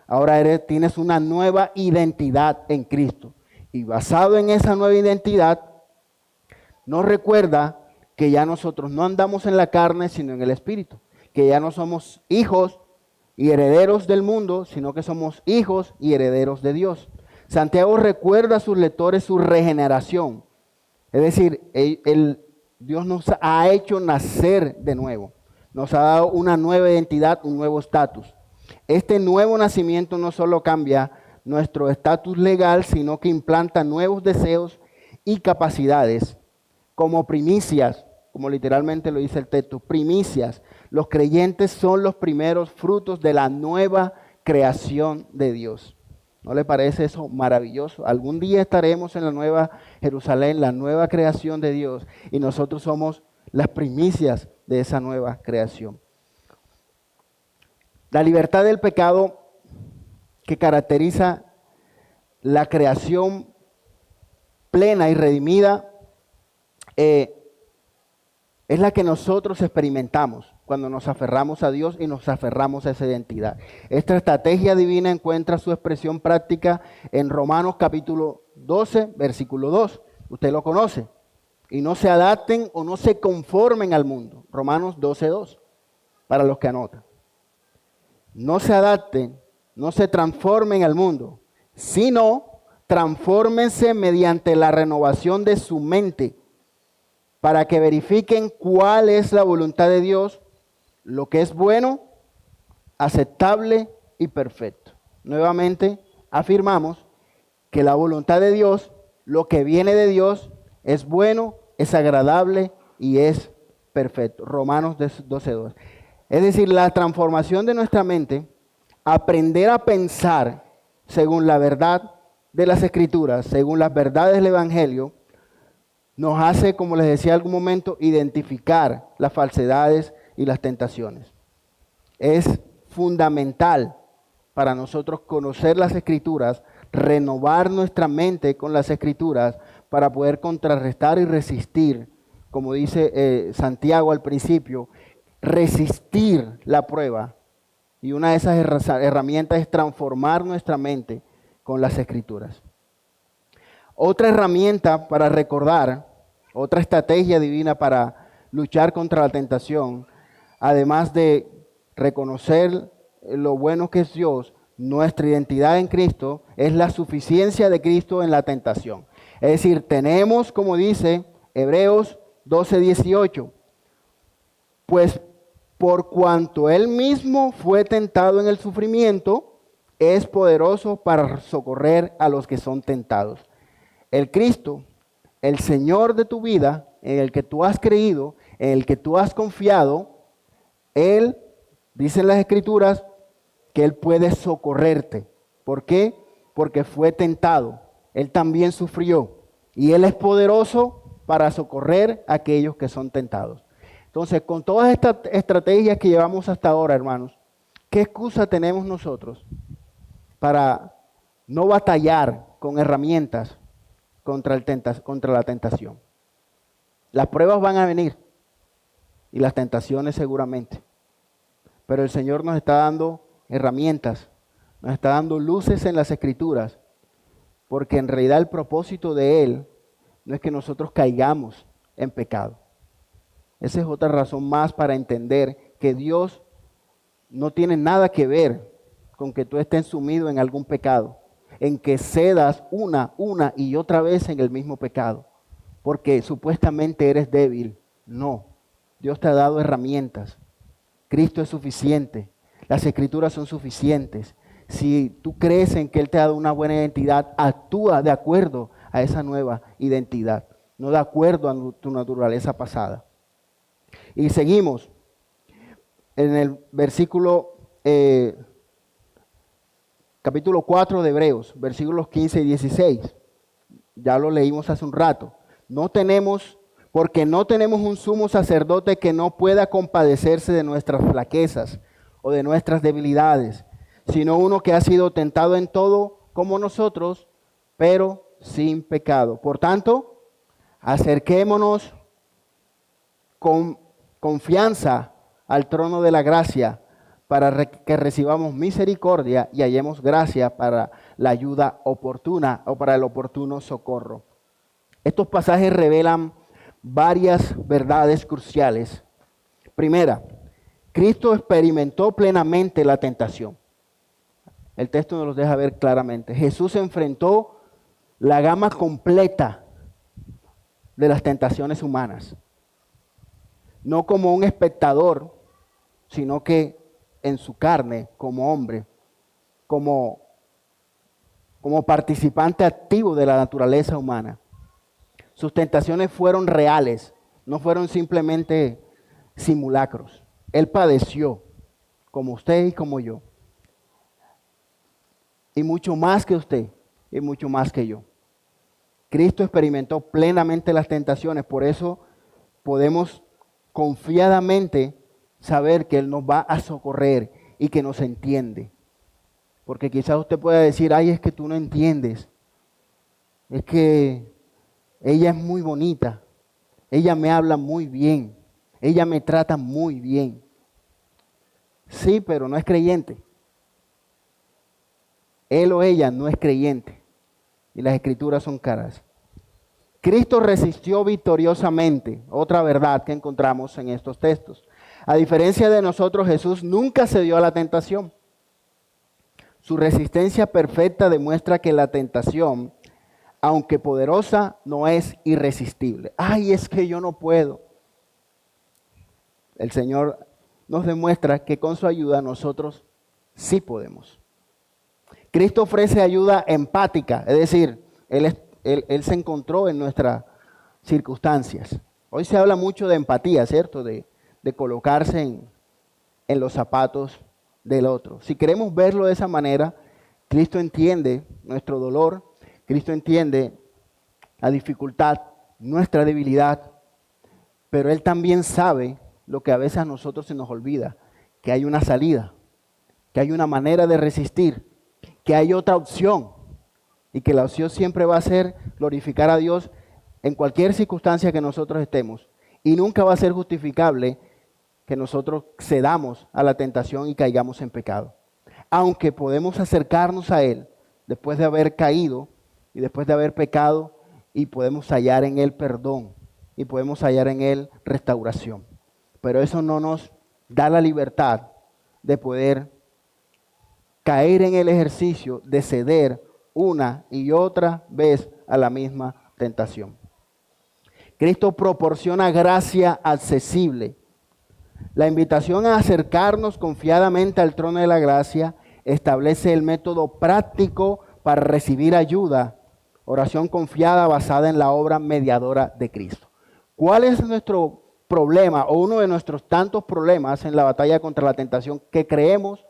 Ahora tienes una nueva identidad en Cristo. Y basado en esa nueva identidad, nos recuerda que ya nosotros no andamos en la carne, sino en el Espíritu. Que ya no somos hijos y herederos del mundo, sino que somos hijos y herederos de Dios. Santiago recuerda a sus lectores su regeneración. Es decir, Dios nos ha hecho nacer de nuevo. Nos ha dado una nueva identidad, un nuevo estatus. Este nuevo nacimiento no solo cambia nuestro estatus legal, sino que implanta nuevos deseos y capacidades como primicias, como literalmente lo dice el texto, primicias. Los creyentes son los primeros frutos de la nueva creación de Dios. ¿No le parece eso maravilloso? Algún día estaremos en la nueva Jerusalén, la nueva creación de Dios, y nosotros somos las primicias de esa nueva creación. La libertad del pecado que caracteriza la creación plena y redimida es la que nosotros experimentamos cuando nos aferramos a Dios y nos aferramos a esa identidad. Esta estrategia divina encuentra su expresión práctica en Romanos capítulo 12, versículo 2. Usted lo conoce. Y no se adapten o no se conformen al mundo. Romanos 12, 2, para los que anotan. No se adapten, no se transformen al mundo, sino transfórmense mediante la renovación de su mente, para que verifiquen cuál es la voluntad de Dios, lo que es bueno, aceptable y perfecto. Nuevamente afirmamos que la voluntad de Dios, lo que viene de Dios, es bueno, es agradable y es perfecto. Romanos 12:2. Es decir, la transformación de nuestra mente, aprender a pensar según la verdad de las Escrituras, según las verdades del Evangelio, nos hace, como les decía en algún momento, identificar las falsedades y las tentaciones. Es fundamental para nosotros conocer las Escrituras, renovar nuestra mente con las Escrituras para poder contrarrestar y resistir, como dice Santiago al principio, resistir la prueba. Y una de esas herramientas es transformar nuestra mente con las Escrituras. Otra herramienta para recordar, otra estrategia divina para luchar contra la tentación, además de reconocer lo bueno que es Dios, nuestra identidad en Cristo, es la suficiencia de Cristo en la tentación. Es decir, tenemos, como dice Hebreos 12:18, pues por cuanto Él mismo fue tentado en el sufrimiento, es poderoso para socorrer a los que son tentados. El Cristo, el Señor de tu vida, en el que tú has creído, en el que tú has confiado, Él, dicen las Escrituras, que Él puede socorrerte. ¿Por qué? Porque fue tentado. Él también sufrió. Y Él es poderoso para socorrer a aquellos que son tentados. Entonces, con todas estas estrategias que llevamos hasta ahora, hermanos, ¿qué excusa tenemos nosotros para no batallar con herramientas contra la tentación? Las pruebas van a venir y las tentaciones seguramente. Pero el Señor nos está dando herramientas, nos está dando luces en las Escrituras, porque en realidad el propósito de Él no es que nosotros caigamos en pecado. Esa es otra razón más para entender que Dios no tiene nada que ver con que tú estés sumido en algún pecado, en que cedas una y otra vez en el mismo pecado, porque supuestamente eres débil. No, Dios te ha dado herramientas. Cristo es suficiente, las Escrituras son suficientes. Si tú crees en que Él te ha dado una buena identidad, actúa de acuerdo a esa nueva identidad, no de acuerdo a tu naturaleza pasada. Y seguimos en el versículo, capítulo 4 de Hebreos, versículos 15 y 16. Ya lo leímos hace un rato. No tenemos porque no tenemos un sumo sacerdote que no pueda compadecerse de nuestras flaquezas o de nuestras debilidades, sino uno que ha sido tentado en todo como nosotros, pero sin pecado. Por tanto, acerquémonos con confianza al trono de la gracia para que recibamos misericordia y hallemos gracia para la ayuda oportuna o para el oportuno socorro. Estos pasajes revelan varias verdades cruciales. Primera, Cristo experimentó plenamente la tentación. El texto nos lo deja ver claramente. Jesús enfrentó la gama completa de las tentaciones humanas. No como un espectador, sino que en su carne, como hombre, como participante activo de la naturaleza humana. Sus tentaciones fueron reales, no fueron simplemente simulacros. Él padeció, como usted y como yo. Y mucho más que usted, y mucho más que yo. Cristo experimentó plenamente las tentaciones, por eso podemos confiadamente saber que Él nos va a socorrer y que nos entiende. Porque quizás usted pueda decir, ay, es que tú no entiendes. Es que ella es muy bonita. Ella me habla muy bien. Ella me trata muy bien. Sí, pero no es creyente. Él o ella no es creyente. Y las escrituras son caras. Cristo resistió victoriosamente, otra verdad que encontramos en estos textos. A diferencia de nosotros, Jesús nunca cedió a la tentación. Su resistencia perfecta demuestra que la tentación, aunque poderosa, no es irresistible. Ay, es que yo no puedo. El Señor nos demuestra que con su ayuda nosotros sí podemos. Cristo ofrece ayuda empática, es decir, Él se encontró en nuestras circunstancias. Hoy se habla mucho de empatía, ¿cierto? De colocarse en los zapatos del otro. Si queremos verlo de esa manera, Cristo entiende nuestro dolor, Cristo entiende la dificultad, nuestra debilidad, pero Él también sabe lo que a veces a nosotros se nos olvida, que hay una salida, que hay una manera de resistir, que hay otra opción y que la opción siempre va a ser glorificar a Dios en cualquier circunstancia que nosotros estemos y nunca va a ser justificable que nosotros cedamos a la tentación y caigamos en pecado. Aunque podemos acercarnos a Él después de haber caído y después de haber pecado y podemos hallar en Él perdón y podemos hallar en Él restauración. Pero eso no nos da la libertad de poder caer en el ejercicio de ceder una y otra vez a la misma tentación. Cristo proporciona gracia accesible. La invitación a acercarnos confiadamente al trono de la gracia establece el método práctico para recibir ayuda, oración confiada basada en la obra mediadora de Cristo. ¿Cuál es nuestro problema o uno de nuestros tantos problemas en la batalla contra la tentación? Que creemos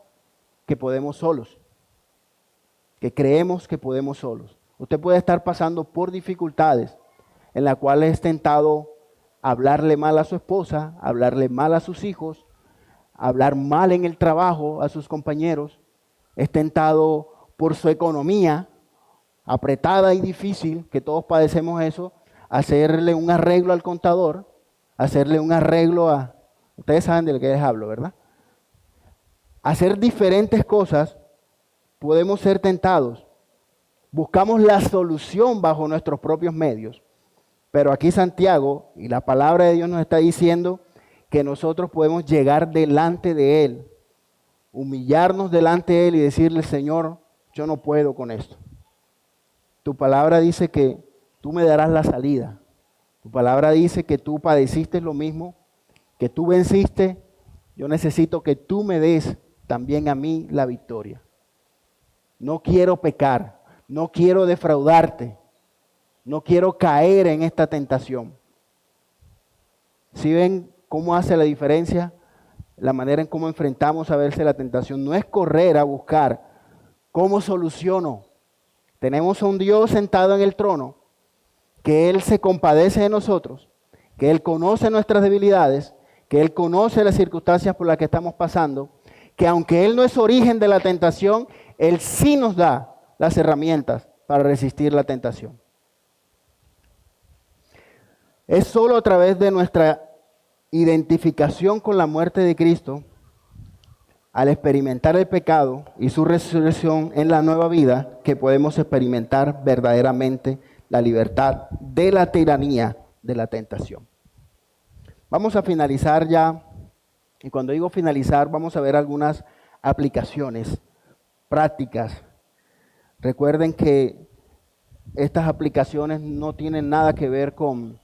que podemos solos. Que creemos que podemos solos. Usted puede estar pasando por dificultades en las cuales es tentado a hablarle mal a su esposa, a hablarle mal a sus hijos, a hablar mal en el trabajo a sus compañeros. Es tentado por su economía apretada y difícil, que todos padecemos eso, hacerle un arreglo al contador, hacerle un arreglo a... Ustedes saben de lo que les hablo, ¿verdad? Hacer diferentes cosas, podemos ser tentados. Buscamos la solución bajo nuestros propios medios. Pero aquí Santiago y la palabra de Dios nos está diciendo que nosotros podemos llegar delante de Él, humillarnos delante de Él y decirle, Señor, yo no puedo con esto. Tu palabra dice que tú me darás la salida. Tu palabra dice que tú padeciste lo mismo, que tú venciste. Yo necesito que tú me des también a mí la victoria. No quiero pecar, no quiero defraudarte, no quiero caer en esta tentación. ¿Sí ven cómo hace la diferencia? La manera en cómo enfrentamos a verse la tentación no es correr a buscar cómo soluciono. Tenemos a un Dios sentado en el trono, que Él se compadece de nosotros, que Él conoce nuestras debilidades, que Él conoce las circunstancias por las que estamos pasando, que aunque Él no es origen de la tentación, Él sí nos da las herramientas para resistir la tentación. Es solo a través de nuestra identificación con la muerte de Cristo, al experimentar el pecado y su resurrección en la nueva vida, que podemos experimentar verdaderamente la libertad de la tiranía de la tentación. Vamos a finalizar ya, y cuando digo finalizar, vamos a ver algunas aplicaciones prácticas. Recuerden que estas aplicaciones no tienen nada que ver con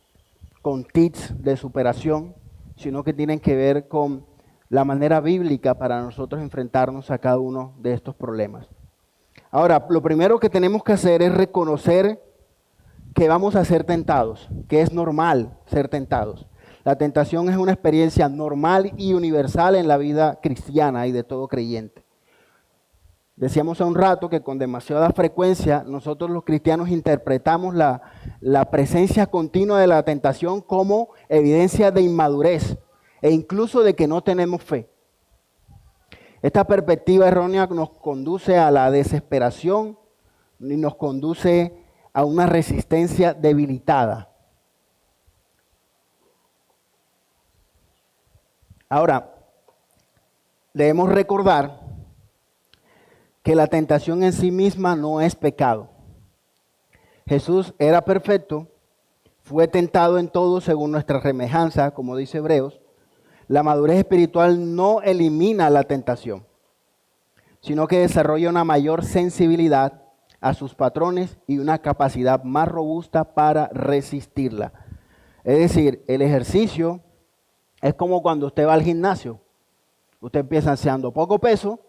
tips de superación, sino que tienen que ver con la manera bíblica para nosotros enfrentarnos a cada uno de estos problemas. Ahora, lo primero que tenemos que hacer es reconocer que vamos a ser tentados, que es normal ser tentados. La tentación es una experiencia normal y universal en la vida cristiana y de todo creyente. Decíamos hace un rato que con demasiada frecuencia nosotros los cristianos interpretamos la presencia continua de la tentación como evidencia de inmadurez e incluso de que no tenemos fe. Esta perspectiva errónea nos conduce a la desesperación y nos conduce a una resistencia debilitada. Ahora, debemos recordar que la tentación en sí misma no es pecado. Jesús era perfecto, fue tentado en todo según nuestra semejanza, como dice Hebreos. La madurez espiritual no elimina la tentación, sino que desarrolla una mayor sensibilidad a sus patrones y una capacidad más robusta para resistirla. Es decir, el ejercicio es como cuando usted va al gimnasio. Usted empieza alzando poco peso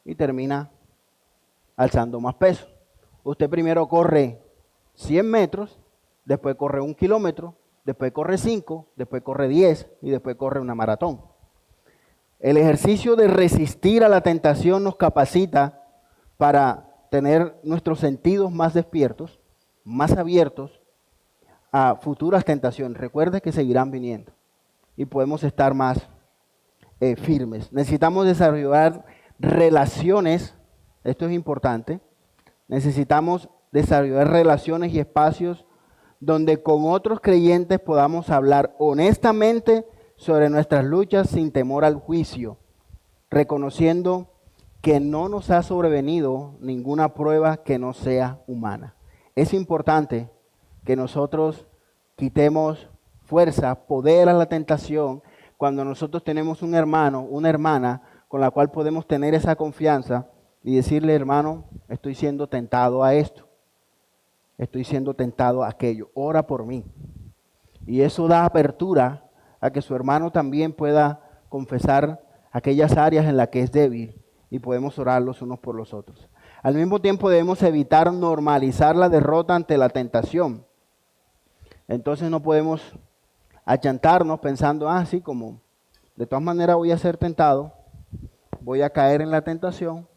y termina alzando más peso. Usted primero corre 100 metros, después corre 1 kilómetro, después corre 5, después corre 10 y después corre una maratón. El ejercicio de resistir a la tentación nos capacita para tener nuestros sentidos más despiertos, más abiertos a futuras tentaciones. Recuerde que seguirán viniendo y podemos estar más firmes. Necesitamos desarrollar relaciones, esto es importante, necesitamos desarrollar relaciones y espacios donde con otros creyentes podamos hablar honestamente sobre nuestras luchas sin temor al juicio, reconociendo que no nos ha sobrevenido ninguna prueba que no sea humana. Es importante que nosotros quitemos fuerza, poder a la tentación, cuando nosotros tenemos un hermano, una hermana, con la cual podemos tener esa confianza y decirle, hermano, estoy siendo tentado a esto, estoy siendo tentado a aquello, ora por mí. Y eso da apertura a que su hermano también pueda confesar aquellas áreas en las que es débil y podemos orar los unos por los otros. Al mismo tiempo debemos evitar normalizar la derrota ante la tentación. Entonces no podemos achantarnos pensando, sí, como de todas maneras voy a ser tentado, voy a caer en la tentación,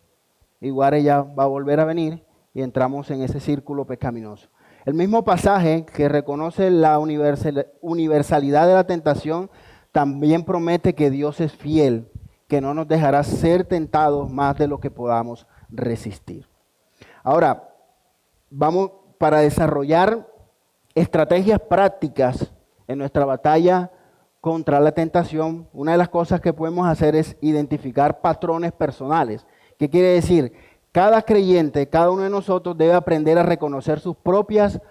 igual ella va a volver a venir y entramos en ese círculo pecaminoso. El mismo pasaje que reconoce la universalidad de la tentación también promete que Dios es fiel, que no nos dejará ser tentados más de lo que podamos resistir. Ahora, vamos para desarrollar estrategias prácticas en nuestra batalla contra la tentación. Una de las cosas que podemos hacer es identificar patrones personales. ¿Qué quiere decir? Cada creyente, cada uno de nosotros debe aprender a reconocer sus propias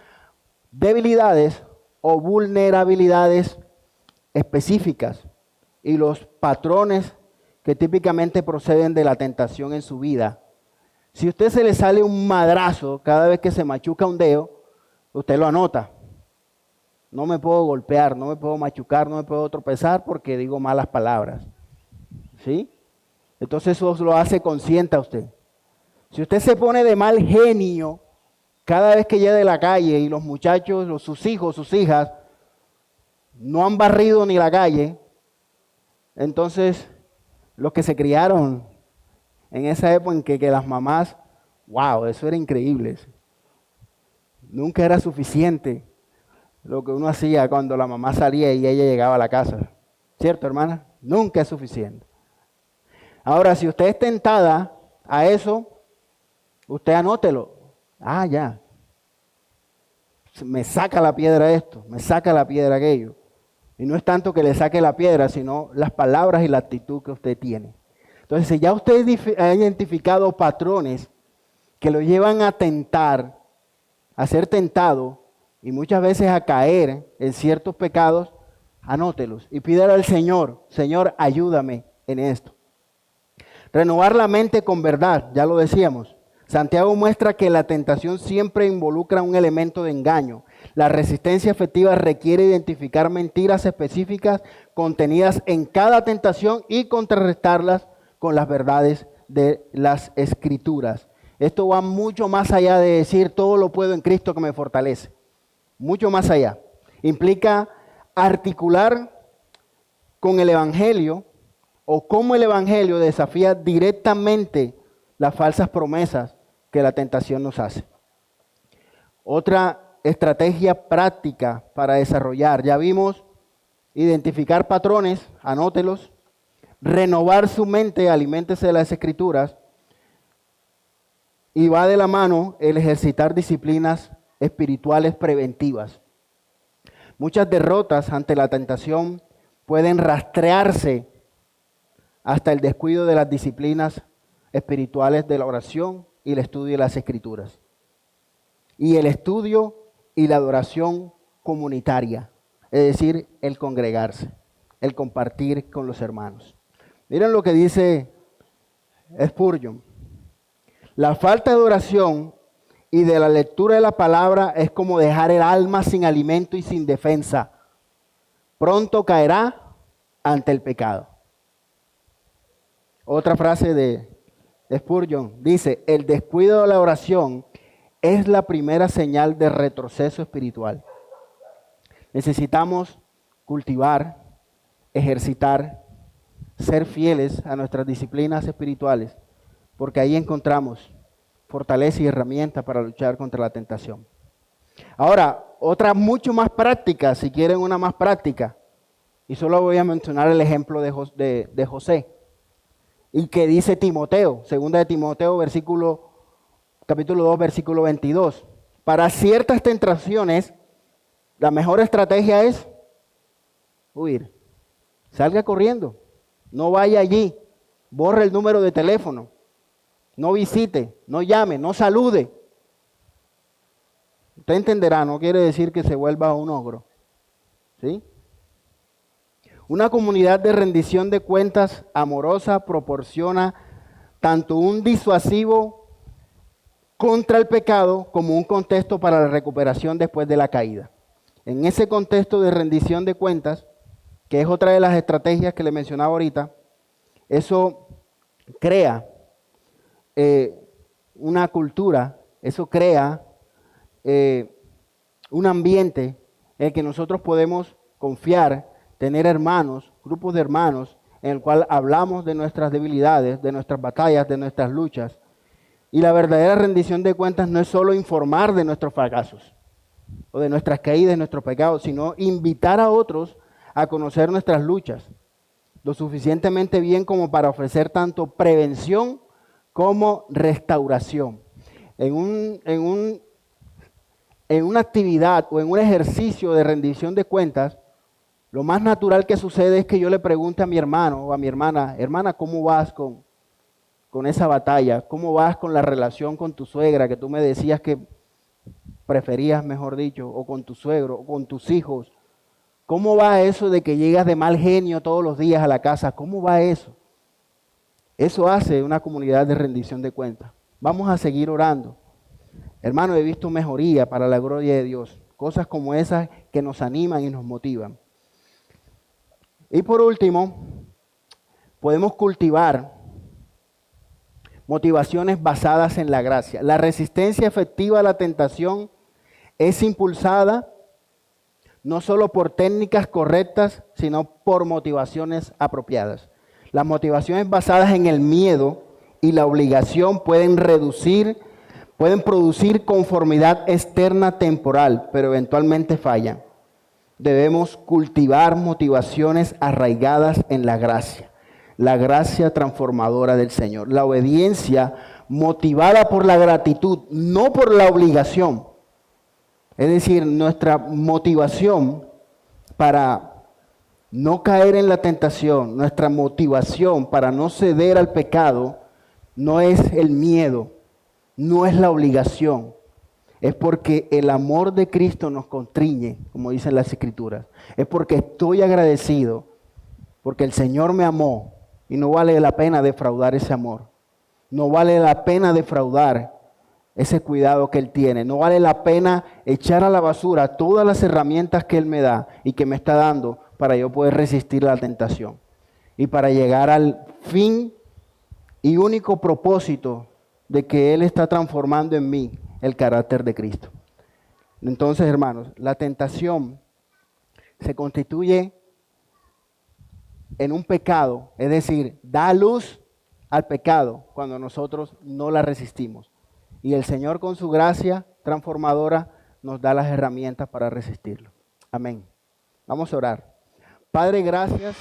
debilidades o vulnerabilidades específicas y los patrones que típicamente proceden de la tentación en su vida. Si a usted se le sale un madrazo cada vez que se machuca un dedo, usted lo anota. No me puedo golpear, no me puedo machucar, no me puedo tropezar porque digo malas palabras. ¿Sí? Entonces eso lo hace consciente a usted. Si usted se pone de mal genio cada vez que llega de la calle y los muchachos, sus hijos, sus hijas, no han barrido ni la calle, entonces los que se criaron en esa época en que las mamás, wow, eso era increíble. Nunca era suficiente lo que uno hacía cuando la mamá salía y ella llegaba a la casa. ¿Cierto, hermana? Nunca es suficiente. Ahora, si usted es tentada a eso, usted anótelo. Ah, ya. Me saca la piedra esto, me saca la piedra aquello. Y no es tanto que le saque la piedra, sino las palabras y la actitud que usted tiene. Entonces, si ya usted ha identificado patrones que lo llevan a tentar, a ser tentado y muchas veces a caer en ciertos pecados, anótelos y pídale al Señor, Señor, ayúdame en esto. Renovar la mente con verdad, ya lo decíamos. Santiago muestra que la tentación siempre involucra un elemento de engaño. La resistencia efectiva requiere identificar mentiras específicas contenidas en cada tentación y contrarrestarlas con las verdades de las Escrituras. Esto va mucho más allá de decir todo lo puedo en Cristo que me fortalece. Mucho más allá. Implica articular con el Evangelio o cómo el Evangelio desafía directamente las falsas promesas que la tentación nos hace. Otra estrategia práctica para desarrollar, ya vimos, identificar patrones, anótelos, renovar su mente, aliméntese de las Escrituras, y va de la mano el ejercitar disciplinas espirituales preventivas. Muchas derrotas ante la tentación pueden rastrearse hasta el descuido de las disciplinas espirituales de la oración y el estudio de las Escrituras. Y el estudio y la adoración comunitaria, es decir, el congregarse, el compartir con los hermanos. Miren lo que dice Spurgeon. La falta de oración y de la lectura de la palabra es como dejar el alma sin alimento y sin defensa. Pronto caerá ante el pecado. Otra frase de Spurgeon dice, el descuido de la oración es la primera señal de retroceso espiritual. Necesitamos cultivar, ejercitar, ser fieles a nuestras disciplinas espirituales, porque ahí encontramos fortaleza y herramienta para luchar contra la tentación. Ahora, otra mucho más práctica, si quieren una más práctica, y solo voy a mencionar el ejemplo de José. Y que dice Timoteo, segunda de Timoteo, capítulo 2, versículo 22. Para ciertas tentaciones, la mejor estrategia es huir. Salga corriendo, no vaya allí, borre el número de teléfono, no visite, no llame, no salude. Usted entenderá, no quiere decir que se vuelva un ogro, ¿sí? Una comunidad de rendición de cuentas amorosa proporciona tanto un disuasivo contra el pecado como un contexto para la recuperación después de la caída. En ese contexto de rendición de cuentas, que es otra de las estrategias que le mencionaba ahorita, eso crea una cultura, eso crea un ambiente en el que nosotros podemos confiar, tener hermanos, grupos de hermanos, en el cual hablamos de nuestras debilidades, de nuestras batallas, de nuestras luchas. Y la verdadera rendición de cuentas no es solo informar de nuestros fracasos o de nuestras caídas, de nuestros pecados, sino invitar a otros a conocer nuestras luchas lo suficientemente bien como para ofrecer tanto prevención como restauración. En una actividad o en un ejercicio de rendición de cuentas, lo más natural que sucede es que yo le pregunte a mi hermano o a mi hermana, hermana, ¿cómo vas con esa batalla? ¿Cómo vas con la relación con tu suegra que tú me decías que preferías, mejor dicho, o con tu suegro, o con tus hijos? ¿Cómo va eso de que llegas de mal genio todos los días a la casa? ¿Cómo va eso? Eso hace una comunidad de rendición de cuentas. Vamos a seguir orando. Hermano, he visto mejoría para la gloria de Dios. Cosas como esas que nos animan y nos motivan. Y por último, podemos cultivar motivaciones basadas en la gracia. La resistencia efectiva a la tentación es impulsada no solo por técnicas correctas, sino por motivaciones apropiadas. Las motivaciones basadas en el miedo y la obligación pueden producir conformidad externa temporal, pero eventualmente fallan. debemos cultivar motivaciones arraigadas en la gracia transformadora del Señor. La obediencia motivada por la gratitud, no por la obligación. Es decir, nuestra motivación para no caer en la tentación, nuestra motivación para no ceder al pecado, no es el miedo, no es la obligación. Es porque el amor de Cristo nos constriñe, como dicen las Escrituras. Es porque estoy agradecido, porque el Señor me amó y no vale la pena defraudar ese amor. No vale la pena defraudar ese cuidado que Él tiene. No vale la pena echar a la basura todas las herramientas que Él me da y que me está dando para yo poder resistir la tentación. Y para llegar al fin y único propósito de que Él está transformando en mí el carácter de Cristo. Entonces, hermanos, la tentación se constituye en un pecado, es decir, da luz al pecado cuando nosotros no la resistimos. Y el Señor con su gracia transformadora nos da las herramientas para resistirlo. Amén. Vamos a orar. Padre, gracias